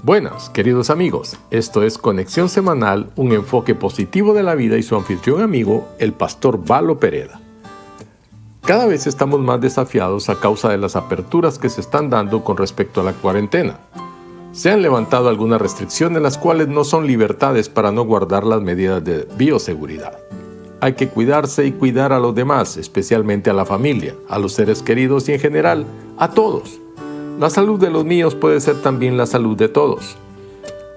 Buenas, queridos amigos. Esto es Conexión Semanal, un enfoque positivo de la vida y su anfitrión amigo, el pastor Valo Pereda. Cada vez estamos más desafiados a causa de las aperturas que se están dando con respecto a la cuarentena. Se han levantado algunas restricciones, las cuales no son libertades para no guardar las medidas de bioseguridad. Hay que cuidarse y cuidar a los demás, especialmente a la familia, a los seres queridos y en general, a todos. La salud de los míos puede ser también la salud de todos.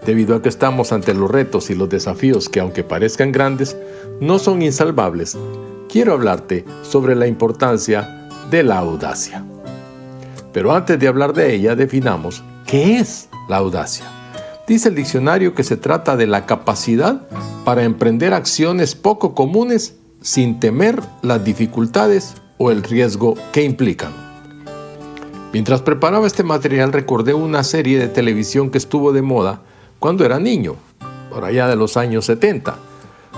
Debido a que estamos ante los retos y los desafíos que, aunque parezcan grandes, no son insalvables, quiero hablarte sobre la importancia de la audacia. Pero antes de hablar de ella, definamos ¿qué es la audacia? Dice el diccionario que se trata de la capacidad para emprender acciones poco comunes sin temer las dificultades o el riesgo que implican. Mientras preparaba este material recordé una serie de televisión que estuvo de moda cuando era niño, por allá de los años 70.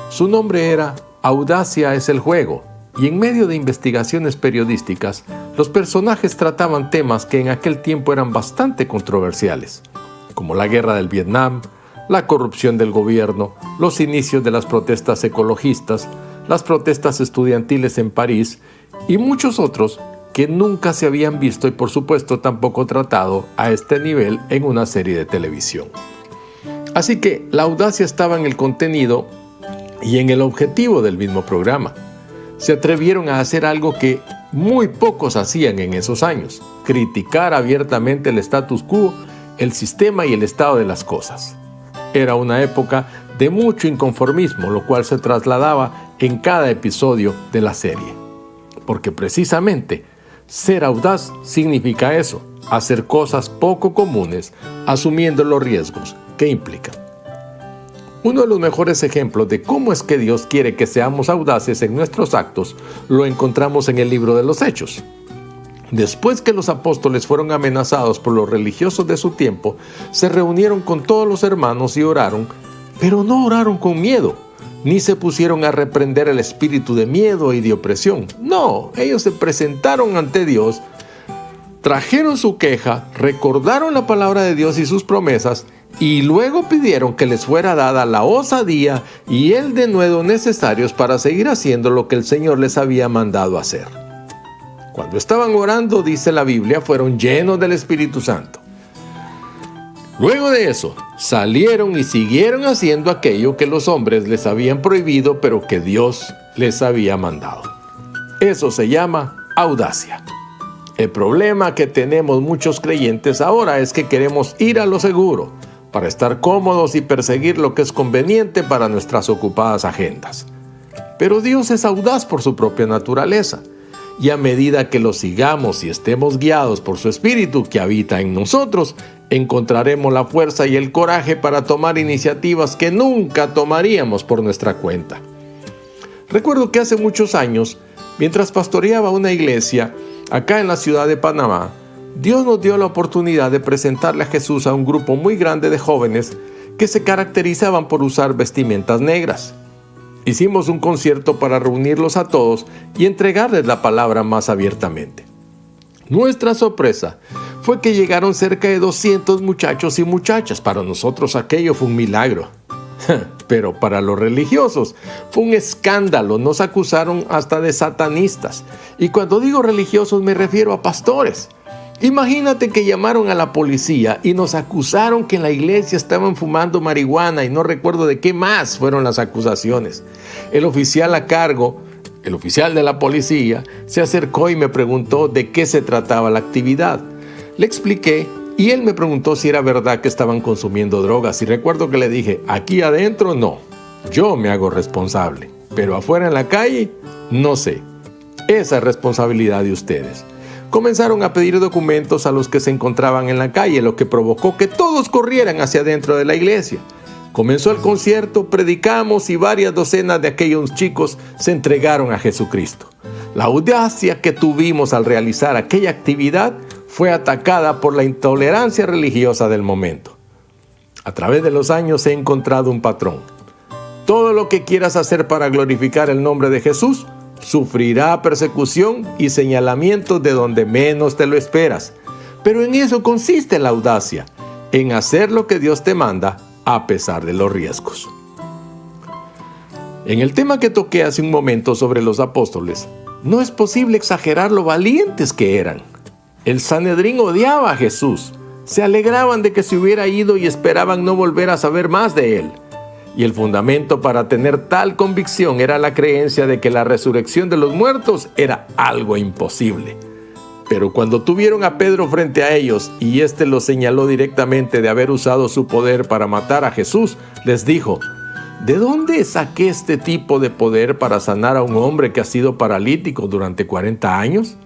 Su nombre era Audacia es el juego, y en medio de investigaciones periodísticas, los personajes trataban temas que en aquel tiempo eran bastante controversiales, como la guerra del Vietnam, la corrupción del gobierno, los inicios de las protestas ecologistas, las protestas estudiantiles en París y muchos otros que nunca se habían visto y por supuesto tampoco tratado a este nivel en una serie de televisión. Así que la audacia estaba en el contenido y en el objetivo del mismo programa. Se atrevieron a hacer algo que muy pocos hacían en esos años: criticar abiertamente el status quo, el sistema y el estado de las cosas. Era una época de mucho inconformismo, lo cual se trasladaba en cada episodio de la serie. Porque precisamente ser audaz significa eso, hacer cosas poco comunes, asumiendo los riesgos que implican. Uno de los mejores ejemplos de cómo es que Dios quiere que seamos audaces en nuestros actos lo encontramos en el libro de los Hechos. Después que los apóstoles fueron amenazados por los religiosos de su tiempo, se reunieron con todos los hermanos y oraron, pero no oraron con miedo, ni se pusieron a reprender el espíritu de miedo y de opresión. No, ellos se presentaron ante Dios, trajeron su queja, recordaron la palabra de Dios y sus promesas, y luego pidieron que les fuera dada la osadía y el denuedo necesarios para seguir haciendo lo que el Señor les había mandado hacer. Cuando estaban orando, dice la Biblia, fueron llenos del Espíritu Santo. Luego de eso, salieron y siguieron haciendo aquello que los hombres les habían prohibido, pero que Dios les había mandado. Eso se llama audacia. El problema que tenemos muchos creyentes ahora es que queremos ir a lo seguro, para estar cómodos y perseguir lo que es conveniente para nuestras ocupadas agendas. Pero Dios es audaz por su propia naturaleza, y a medida que lo sigamos y estemos guiados por su Espíritu que habita en nosotros, encontraremos la fuerza y el coraje para tomar iniciativas que nunca tomaríamos por nuestra cuenta. Recuerdo que hace muchos años, mientras pastoreaba una iglesia acá en la ciudad de Panamá, Dios nos dio la oportunidad de presentarle a Jesús a un grupo muy grande de jóvenes que se caracterizaban por usar vestimentas negras. Hicimos un concierto para reunirlos a todos y entregarles la palabra más abiertamente. Nuestra sorpresa fue que llegaron cerca de 200 muchachos y muchachas. Para nosotros aquello fue un milagro. Pero para los religiosos fue un escándalo. Nos acusaron hasta de satanistas. Y cuando digo religiosos me refiero a pastores. Imagínate que llamaron a la policía y nos acusaron que en la iglesia estaban fumando marihuana y no recuerdo de qué más fueron las acusaciones. El oficial a cargo, el oficial de la policía, se acercó y me preguntó de qué se trataba la actividad. Le expliqué y él me preguntó si era verdad que estaban consumiendo drogas y recuerdo que le dije, aquí adentro no, yo me hago responsable, pero afuera en la calle, no sé. Esa es responsabilidad de ustedes. Comenzaron a pedir documentos a los que se encontraban en la calle, lo que provocó que todos corrieran hacia adentro de la iglesia. Comenzó el concierto, predicamos y varias docenas de aquellos chicos se entregaron a Jesucristo. La audacia que tuvimos al realizar aquella actividad fue atacada por la intolerancia religiosa del momento. A través de los años he encontrado un patrón. Todo lo que quieras hacer para glorificar el nombre de Jesús sufrirá persecución y señalamientos de donde menos te lo esperas. Pero en eso consiste la audacia, en hacer lo que Dios te manda a pesar de los riesgos. En el tema que toqué hace un momento sobre los apóstoles, no es posible exagerar lo valientes que eran. El Sanedrín odiaba a Jesús, se alegraban de que se hubiera ido y esperaban no volver a saber más de él. Y el fundamento para tener tal convicción era la creencia de que la resurrección de los muertos era algo imposible. Pero cuando tuvieron a Pedro frente a ellos y éste los señaló directamente de haber usado su poder para matar a Jesús, les dijo: ¿de dónde saqué este tipo de poder para sanar a un hombre que ha sido paralítico durante 40 años?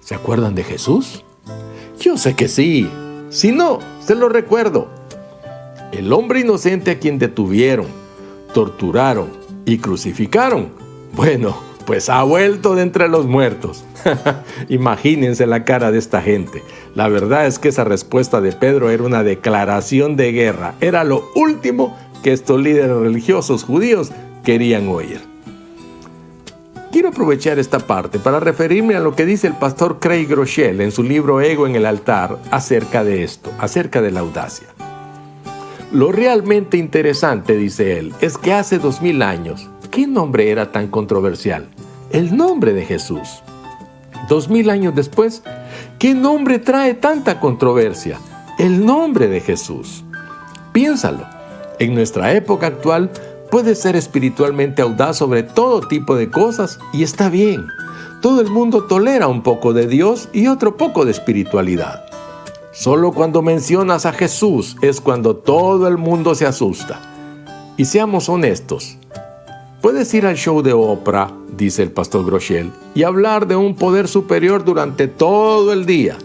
¿Se acuerdan de Jesús? Yo sé que sí. Si no, se lo recuerdo. El hombre inocente a quien detuvieron, torturaron y crucificaron, bueno, pues ha vuelto de entre los muertos. Imagínense la cara de esta gente. La verdad es que esa respuesta de Pedro era una declaración de guerra. Era lo último que estos líderes religiosos judíos querían oír. Quiero aprovechar esta parte para referirme a lo que dice el pastor Craig Groeschel en su libro Ego en el altar acerca de esto, acerca de la audacia. Lo realmente interesante, dice él, es que hace 2000 años, ¿qué nombre era tan controversial? El nombre de Jesús. 2000 años después, ¿qué nombre trae tanta controversia? El nombre de Jesús. Piénsalo, en nuestra época actual puedes ser espiritualmente audaz sobre todo tipo de cosas y está bien. Todo el mundo tolera un poco de Dios y otro poco de espiritualidad. Solo cuando mencionas a Jesús es cuando todo el mundo se asusta. Y seamos honestos. Puedes ir al show de Oprah, dice el pastor Groeschel, y hablar de un poder superior durante todo el día.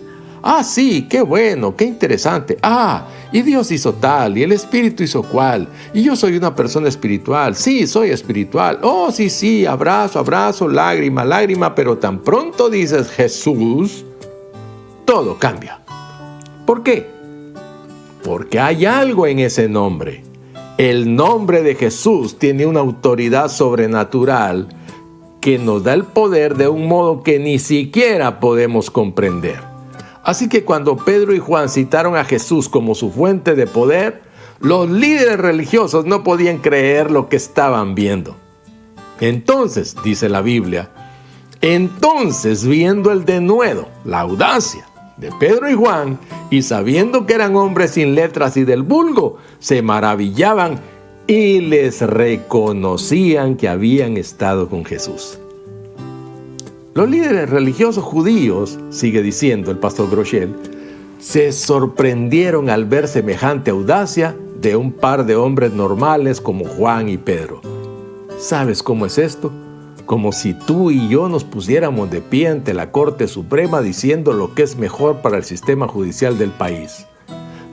Ah, sí, qué bueno, qué interesante. Ah, y Dios hizo tal, y el Espíritu hizo cual, y yo soy una persona espiritual. Sí, soy espiritual. Oh, sí, abrazo, abrazo, lágrima, lágrima, pero tan pronto dices Jesús, todo cambia. ¿Por qué? Porque hay algo en ese nombre. El nombre de Jesús tiene una autoridad sobrenatural que nos da el poder de un modo que ni siquiera podemos comprender. Así que cuando Pedro y Juan citaron a Jesús como su fuente de poder, los líderes religiosos no podían creer lo que estaban viendo. Entonces, dice la Biblia, viendo el denuedo, la audacia de Pedro y Juan, y sabiendo que eran hombres sin letras y del vulgo, se maravillaban y les reconocían que habían estado con Jesús. Los líderes religiosos judíos, sigue diciendo el pastor Groeschel, se sorprendieron al ver semejante audacia de un par de hombres normales como Juan y Pedro. ¿Sabes cómo es esto? Como si tú y yo nos pusiéramos de pie ante la Corte Suprema diciendo lo que es mejor para el sistema judicial del país.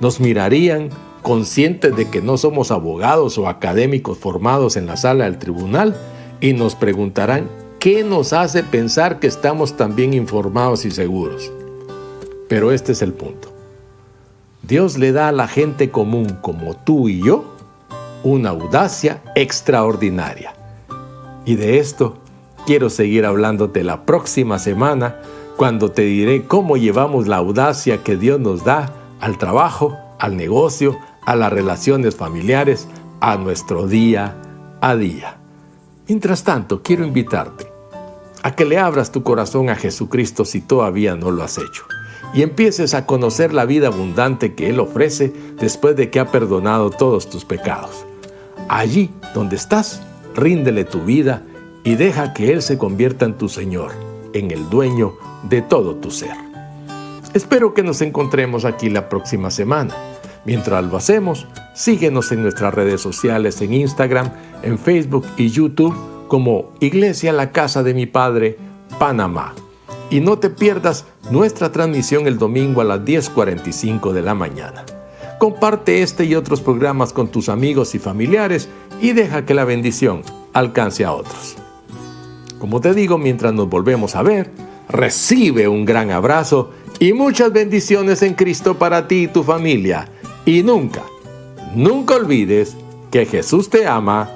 Nos mirarían, conscientes de que no somos abogados o académicos formados en la sala del tribunal, y nos preguntarán qué nos hace pensar que estamos tan bien informados y seguros. Pero este es el punto. Dios le da a la gente común como tú y yo una audacia extraordinaria. Y de esto quiero seguir hablándote la próxima semana, cuando te diré cómo llevamos la audacia que Dios nos da al trabajo, al negocio, a las relaciones familiares, a nuestro día a día. Mientras tanto, quiero invitarte a que le abras tu corazón a Jesucristo si todavía no lo has hecho, y empieces a conocer la vida abundante que Él ofrece después de que ha perdonado todos tus pecados. Allí donde estás, ríndele tu vida y deja que Él se convierta en tu Señor, en el dueño de todo tu ser. Espero que nos encontremos aquí la próxima semana. Mientras lo hacemos, síguenos en nuestras redes sociales, en Instagram, en Facebook y YouTube como Iglesia La Casa de Mi Padre, Panamá. Y no te pierdas nuestra transmisión el domingo a las 10:45 de la mañana. Comparte este y otros programas con tus amigos y familiares y deja que la bendición alcance a otros. Como te digo, mientras nos volvemos a ver, recibe un gran abrazo y muchas bendiciones en Cristo para ti y tu familia. Y nunca olvides que Jesús te ama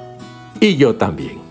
y yo también.